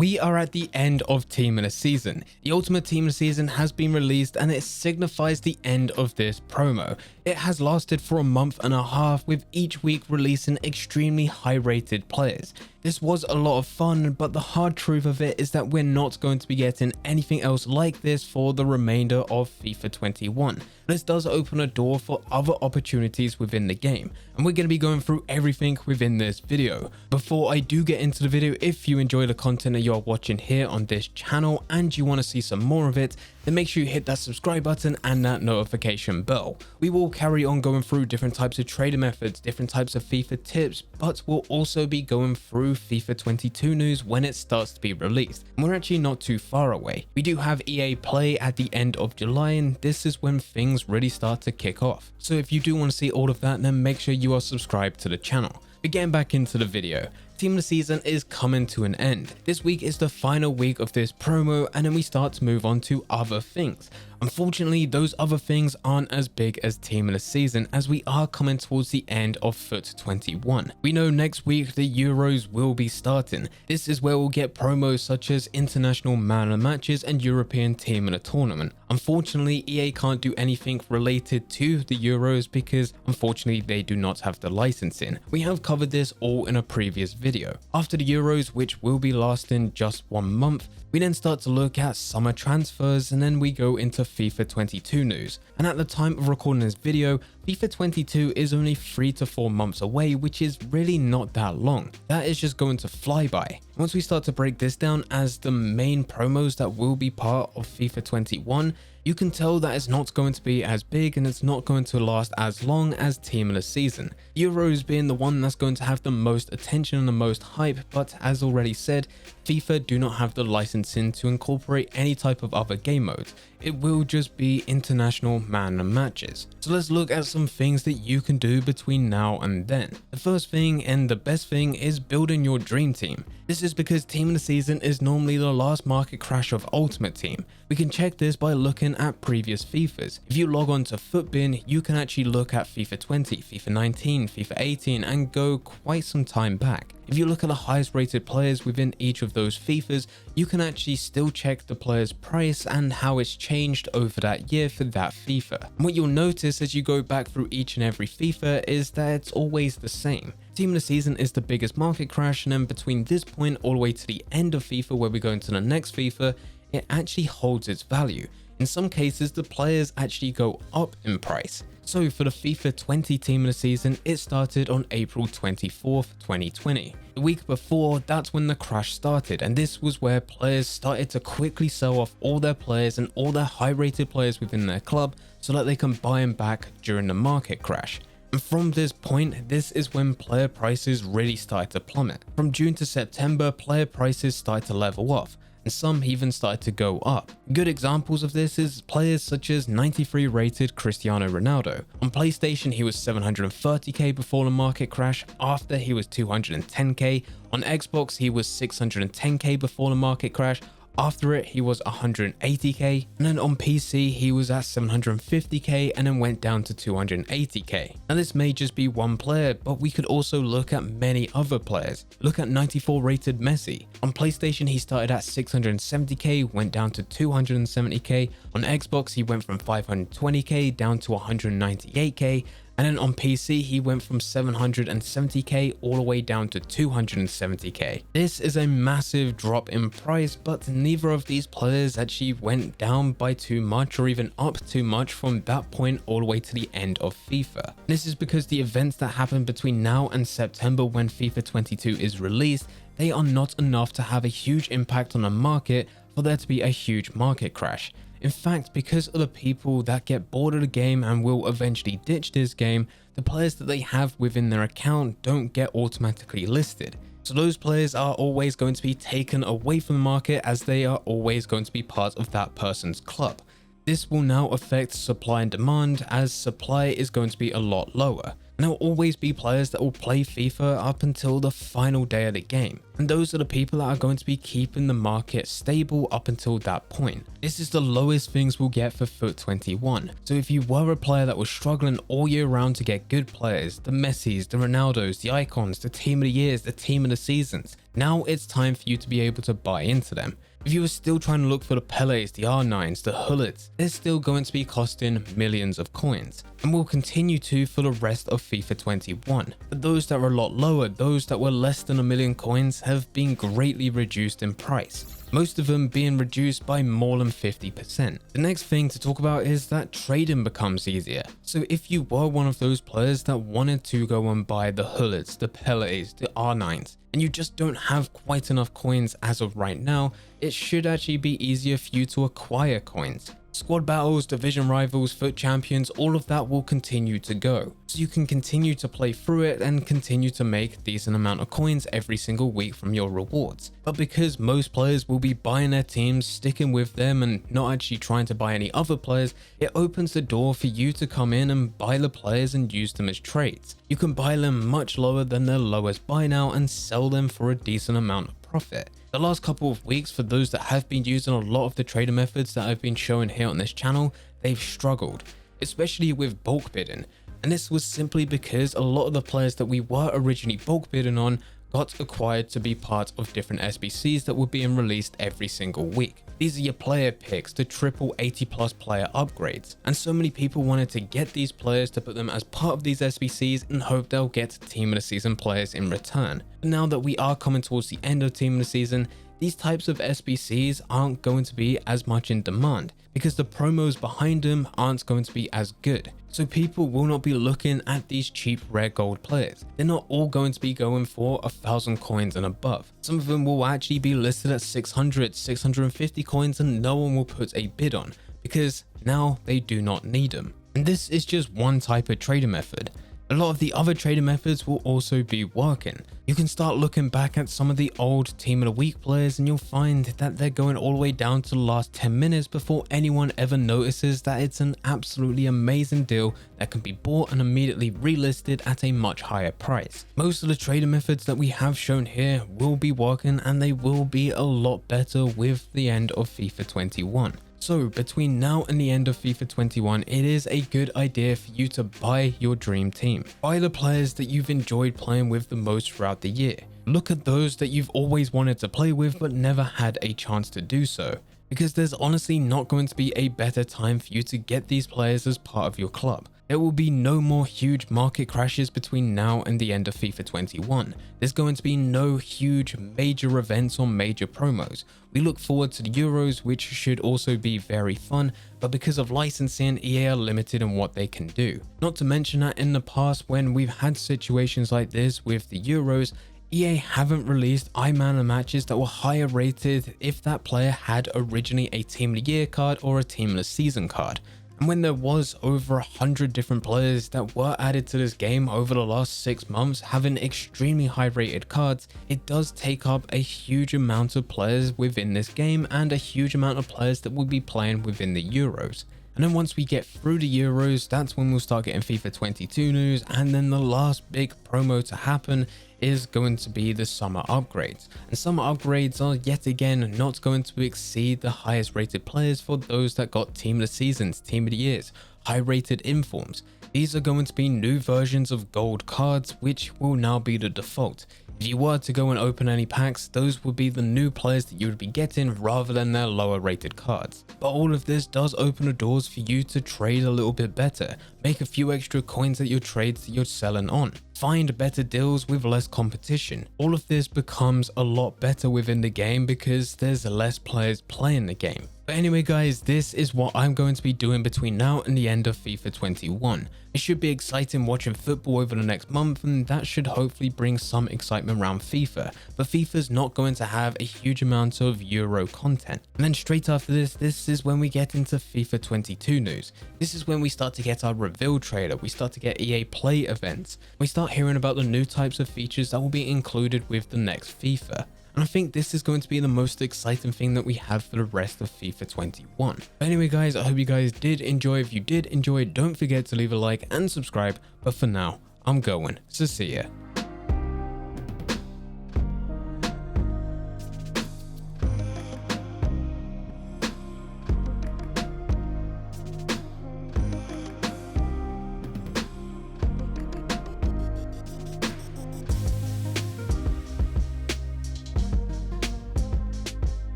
We are at the end of Team of the Season. The Ultimate Team of the Season has been released and it signifies the end of this promo. It has lasted for a month and a half, with each week releasing extremely high rated players. This was a lot of fun, but the hard truth of it is that we're not going to be getting anything else like this for the remainder of FIFA 21. This does open a door for other opportunities within the game, and we're going to be going through everything within this video. Before I do get into the video, if you enjoy the content that you're watching here on this channel and you want to see some more of it, then make sure you hit that subscribe button and that notification bell. We will carry on going through different types of trading methods, different types of FIFA tips, but we'll also be going through FIFA 22 news when it starts to be released. And we're actually not too far away. We do have EA Play at the end of July, and this is when things really start to kick off. So if you do want to see all of that, then make sure you are subscribed to the channel. But getting back into the video, Team of the Season is coming to an end. This week is the final week of this promo, and then we start to move on to other things. Unfortunately, those other things aren't as big as Team of the Season, as we are coming towards the end of FUT 21. We know next week the Euros will be starting. This is where we'll get promos such as International Man of the Matches and European Team of the Tournament. Unfortunately, EA can't do anything related to the Euros because unfortunately they do not have the licensing. We have covered this all in a previous video. After the Euros, which will be lasting just 1 month, we then start to look at summer transfers, and then we go into FIFA 22 news. And at the time of recording this video, FIFA 22 is only 3 to 4 months away, which is really not that long. That is just going to fly by. Once we start to break this down as the main promos that will be part of FIFA 21, you can tell that it's not going to be as big and it's not going to last as long as Team of the Season. Euros being the one that's going to have the most attention and the most hype, but as already said, FIFA do not have the licensing to incorporate any type of other game modes. It will just be international man and matches. So let's look at some things that you can do between now and then. The first thing and the best thing is building your dream team. This is because Team of the Season is normally the last market crash of Ultimate Team. We can check this by looking at previous FIFAs. If you log on to FUTBIN, you can actually look at FIFA 20, FIFA 19, FIFA 18 and go quite some time back. If you look at the highest rated players within each of those FIFAs, you can actually still check the player's price and how it's changed over that year for that FIFA. And what you'll notice as you go back through each and every FIFA is that it's always the same. Team of the Season is the biggest market crash, and then between this point all the way to the end of FIFA where we go into the next FIFA, it actually holds its value. In some cases, the players actually go up in price. So for the FIFA 20 Team of the Season, it started on April 24th, 2020. The week before, that's when the crash started, and this was where players started to quickly sell off all their players and all their high rated players within their club so that they can buy them back during the market crash. And from this point, this is when player prices really started to plummet. From June to September, player prices started to level off, and some even started to go up. Good examples of this is players such as 93 rated Cristiano Ronaldo. On PlayStation he was 730k before the market crash, after he was 210k, on Xbox he was 610k before the market crash, after it he was 180k, and then on PC he was at 750k and then went down to 280k. Now this may just be one player, but we could also look at many other players. Look at 94 rated Messi. On PlayStation he started at 670k, went down to 270k, on Xbox he went from 520k down to 198k, and then on PC he went from 770k all the way down to 270k. This is a massive drop in price, but neither of these players actually went down by too much or even up too much from that point all the way to the end of FIFA. This is because the events that happen between now and September when FIFA 22 is released, they are not enough to have a huge impact on the market for there to be a huge market crash. In fact, because of the people that get bored of the game and will eventually ditch this game, the players that they have within their account don't get automatically listed. So those players are always going to be taken away from the market, as they are always going to be part of that person's club. This will now affect supply and demand, as supply is going to be a lot lower. And there'll always be players that will play FIFA up until the final day of the game. And those are the people that are going to be keeping the market stable up until that point. This is the lowest things we'll get for FUT 21. So if you were a player that was struggling all year round to get good players, the Messis, the Ronaldos, the Icons, the team of the years, the team of the seasons, now it's time for you to be able to buy into them. If you were still trying to look for the Pelés, the R9s, the Hullets, they're still going to be costing millions of coins, and will continue to for the rest of FIFA 21. But those that were a lot lower, those that were less than 1 million coins, have been greatly reduced in price, most of them being reduced by more than 50%. The next thing to talk about is that trading becomes easier. So if you were one of those players that wanted to go and buy the Hullets, the Pelés, the R9s, and you just don't have quite enough coins as of right now, it should actually be easier for you to acquire coins. Squad battles, division rivals, FUT champions, all of that will continue to go. So you can continue to play through it and continue to make a decent amount of coins every single week from your rewards. But because most players will be buying their teams, sticking with them and not actually trying to buy any other players, it opens the door for you to come in and buy the players and use them as trades. You can buy them much lower than their lowest buy now and sell them for a decent amount of profit. The last couple of weeks, for those that have been using a lot of the trader methods that I've been showing here on this channel, they've struggled, especially with bulk bidding. And this was simply because a lot of the players that we were originally bulk bidding on got acquired to be part of different SBCs that were being released every single week. These are your player picks, the triple 80+ player upgrades. And so many people wanted to get these players to put them as part of these SBCs and hope they'll get team of the season players in return. But now that we are coming towards the end of team of the season, these types of SBCs aren't going to be as much in demand because the promos behind them aren't going to be as good. So people will not be looking at these cheap rare gold players. They're not all going to be going for 1,000 coins and above. Some of them will actually be listed at 600, 650 coins and no one will put a bid on because now they do not need them. And this is just one type of trading method. A lot of the other trading methods will also be working. You can start looking back at some of the old team of the week players and you'll find that they're going all the way down to the last 10 minutes before anyone ever notices that it's an absolutely amazing deal that can be bought and immediately relisted at a much higher price. Most of the trading methods that we have shown here will be working and they will be a lot better with the end of FIFA 21. So between now and the end of FIFA 21, it is a good idea for you to buy your dream team. Buy the players that you've enjoyed playing with the most throughout the year. Look at those that you've always wanted to play with but never had a chance to do so. Because there's honestly not going to be a better time for you to get these players as part of your club. There will be no more huge market crashes between now and the end of FIFA 21. There's going to be no huge major events or major promos. We look forward to the Euros, which should also be very fun, but because of licensing, EA are limited in what they can do. Not to mention that in the past, when we've had situations like this with the Euros, EA haven't released IMOTM matches that were higher rated if that player had originally a Team of the Year card or a Team of the Season card. And when there was over 100 different players that were added to this game over the last 6 months having extremely high rated cards, it does take up a huge amount of players within this game and a huge amount of players that will be playing within the Euros. And then once we get through the Euros, that's when we'll start getting FIFA 22 news, and then the last big promo to happen is going to be the summer upgrades. And summer upgrades are yet again not going to exceed the highest rated players for those that got team of the seasons, team of the years, high rated informs. These are going to be new versions of gold cards, which will now be the default. If you were to go and open any packs, those would be the new players that you would be getting rather than their lower rated cards. But all of this does open the doors for you to trade a little bit better, make a few extra coins at your trades that you're selling on, find better deals with less competition. All of this becomes a lot better within the game because there's less players playing the game. But anyway guys, this is what I'm going to be doing between now and the end of FIFA 21. It should be exciting watching football over the next month, and that should hopefully bring some excitement around FIFA. But FIFA's not going to have a huge amount of Euro content. And then straight after this is when we get into FIFA 22 news. This is when we start to get our reveal trailer, we start to get EA Play events, we start hearing about the new types of features that will be included with the next FIFA. And I think this is going to be the most exciting thing that we have for the rest of FIFA 21. But anyway guys, I hope you guys did enjoy. If you did enjoy, don't forget to leave a like and subscribe. But for now, I'm going, so see ya.